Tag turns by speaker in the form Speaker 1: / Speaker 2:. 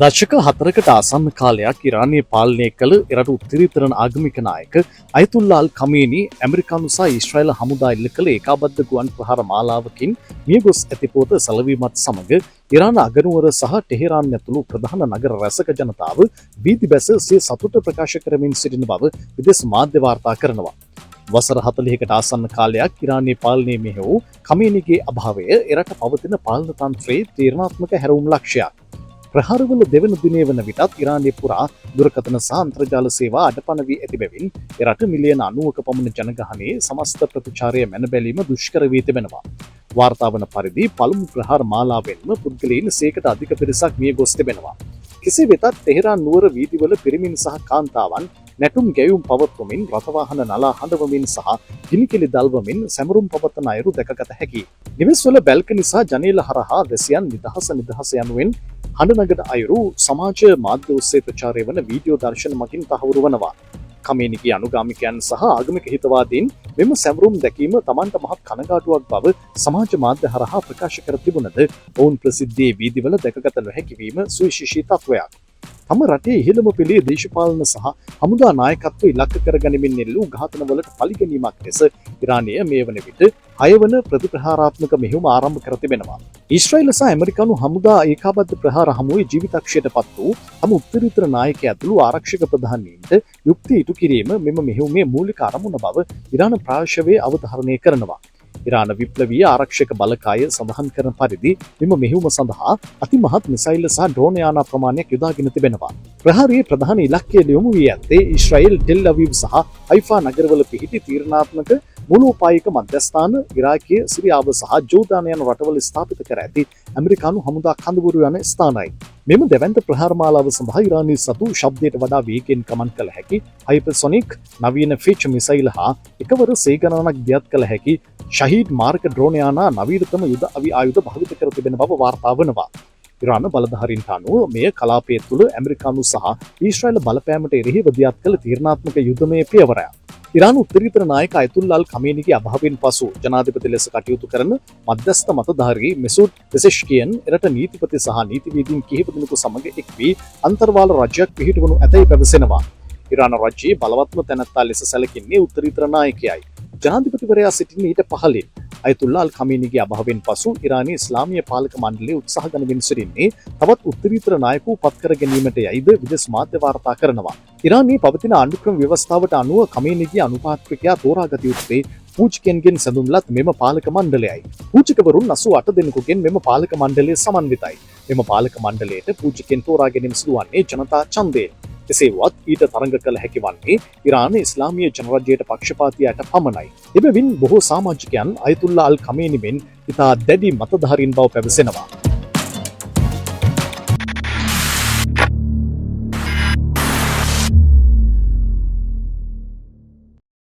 Speaker 1: දශක 4කට ආසන්න කාලයක් ඉරානයේ පාලනය කළ එරට උත්තරීතර ආගමික නායක අයතුල්ලා අල් ඛමේනි ඇමරිකානු සහ ඊශ්‍රායල් හමුදා එල්ල කළ ඒකාබද්ධ ගුවන් ප්‍රහාර මාලාවකින් මියගොස් ඇති පුවත සැලවීමත් සමග ඉරාන අගනුවර සහ ටෙහෙරාන් ඇතුළු ප්‍රධාන නගර රැසක ජනතාව වීදි බැස සිය සතුට ප්‍රකාශ කරමින් සිටින බව විදේශ මාධ්‍ය වාර්තා කරනවා. වසර 40කට ආසන්න කාලයක් ඉරානයේ පාලනය මෙහෙවූ ඛමේනිගේ අභාවය එරට පවතින පාලන තන්ත්‍රයේ තීරණාත්මක හැරවුම් ලක්ෂයක්. ප්‍රහාරවල දෙවන දිනේ වන විටත් ඉරානයේ පුරා දුරකථන සහ අන්තර්ජාල සේවා අඩපණ වී ඇති බැවින් එරට මිලියන 90ක පමණ ජනගහනයේ සමස්ත ප්‍රතිචාරය මැන බැලීම දුෂ්කර වී තිබෙනවා. වාර්තා වන පරිදි පළමු ප්‍රහාර මාලාවෙන්ම පුද්ගලයන් 100කට අධික පිරිසක් මිය ගොස් තිබෙනවා. කෙසේ වෙතත් ටෙහෙරාන් නුවර වීදිවල පිරිමින් සහ කාන්තාවන් නැටුම් ගැයුම් පවත්වමින් රථවාහන නලා හඬවමින් සහ ගිනිකෙලි දල්වමින් සැමරුම් පවත්වන අයුරු දැකගත හැකියි. නිවෙස්වල බැල්කනි සහ ජනේල හරහා වැසියන් නිදහස යනුවෙන් හඬනගන අයුරු සමාජ මාධ්‍ය ඔස්සේ ප්‍රචාරය වන වීඩියෝ දර්ශන මගින් තහවුරු වනවා. ඛමේනිගේ අනුගාමිකයන් සහ ආගමික හිතවාදීන් මෙම සැමරුම් දැකීම තමන්ට මහත් කනගාටුවක් බව සමාජ මාධ්‍ය හරහා ප්‍රකාශ කර තිබුණද ඔවුන් ප්‍රසිද්ධියේ වීදිවල දැකගත නොහැකි වීම සුවිශේෂී තත්වයක්. තම රටේ ඉහළම පෙළේ දේශපාලන සහ හමුදා නායකත්ව ඉලක්ක කරගනිමින් නෙළූ ඝාතනවලට පරිගැනීමක් ලෙස ඉරානය මේ වන විට 6 වන ප්‍රතිප්‍රහාරාත්මක මෙහෙයුම ආරම්භ කර තිබෙනවා. ඊශ්‍රායල සහ ඇමරිකානු හමුදා ඒකාබද්ධ ප්‍රහාර හමුවේ ජීවිතක්ෂයට පත් වූ තම උත්තරීතර නායකයා ඇතුළු ආරක්ෂක ප්‍රධානීන්ට යුක්ති ඉටු කිරීම මෙම මෙහෙයුමේ මූලික අරමුණ බව ඉරාන ප්‍රාශවයේ අවධාරණය කරනවා. ඉරාන විප්ලවීය ආරක්ෂක බලකාය සඳහන් කරන පරිදි මෙම මෙහෙයුම සඳහා අතිමහත් මිසයිල් සහ ඩ්‍රෝන යාන ප්‍රමාණයක් යොදාගෙන තිබෙනවා. ප්‍රහාරයේ ප්‍රධාන ඉලක්කය යොමු වී ඇත්තේ ඊශ්‍රායල් ටෙල් අවීව් සහ හයිෆා නගරවල පිහිටි තීරණාත්මක මූලෝපායික මධ්‍යස්ථාන ඉරාකයේ සිරියාව සහ ජෝර්දානය යන රටවල ස්ථාපිත කර ඇති ඇමරිකානු හමුදා කඳවුරු යන ස්ථානයි. මෙම දෙවැන්ත ප්‍රහාර මාලාව සඳහා ඉරානයේ සතු ශබ්දයට වඩා වේගයෙන් ගමන් කළ හැකි හයිපර්සොනික් නවීන ෆීචර් මිසයිල් හා එකවර සේ ගණනක් දියත් කළ හැකි ශහීඩ් මාර්ක ඩ්‍රෝන යාන නවීනතම යුද ආයුධ භාවිත කර තිබෙන බව වාර්තා වනවා. ඉරාන බලධාරීන්ට අනුව මෙය කලාපය තුළ ඇමරිකානු සහ ඊශ්‍රායල් බලපෑමට එරෙහිව දියත් කළ තීරණාත්මක යුද්ධමය පියවරයක්. ඉරාන උත්තරීතර නායක අයතුල්ලා අල් ඛමේනිගේ අභාවයෙන් පසු ජනාධිපති ලෙස කටයුතු කරන මධ්‍යස්ථ මතධාරී මෙසූඩ් පෙසෙෂ්කියන් එරට නීතිපති සහ නීතිවේදීන් කිහිප දෙනෙකු සමග එක් වී අන්තර්වාල රජයක් පිහිටවනු ඇතැයි පැවසෙනවා. ඉරාන රජයේ බලවත්ම තැනැත්තා ලෙස සැලකෙන්නේ උත්තරීතර නායකයයි. ජනාධිපතිවරයා සිටින ඊට පහළින් අයතුල්ලා අල් ඛමේනිගේ අභාවයෙන් පසු ඉරානයේ ඉස්ලාමීය පාලක මණ්ඩලය උත්සාහ ගනිමින් සිටින්නේ තවත් උත්තරීතර නායකව පත් කර ගැනීමට යයිද විදේශ මාධ්‍ය වාර්තා කරනවා. ඉරානයේ පවතින ආණ්ඩුක්‍රම ව්‍යවස්ථාවට අනුව ඛමේනිගේ අනුපාත්‍රිකයා තෝරාගත යුත්තේ පූජිකයන්ගෙන් සැඳුම්ලත් මෙම පාලක මණ්ඩලයයි. පූජිකවරුන් 88 දෙනෙකුගෙන් මෙම පාලක මණ්ඩලය සමන්විතයි. මෙම පාලක මණ්ඩලයට පූජිකයන් තෝරා ගැනීම සිදුවන්නේ ජනතා ඡන්දයෙන්. එසේවත් ඊට තරඟ කළ හැකි වන්නේ ඉරාන ඉස්ලාමීය ජනරජයට පක්ෂපාතියට පමණයි. එබැවින් බොහෝ සමාජිකයන් අයතුල්ලා අල් ඛමේනි මෙන් ඉතා දැඩි මතධාරීන් බව පැවසෙනවා.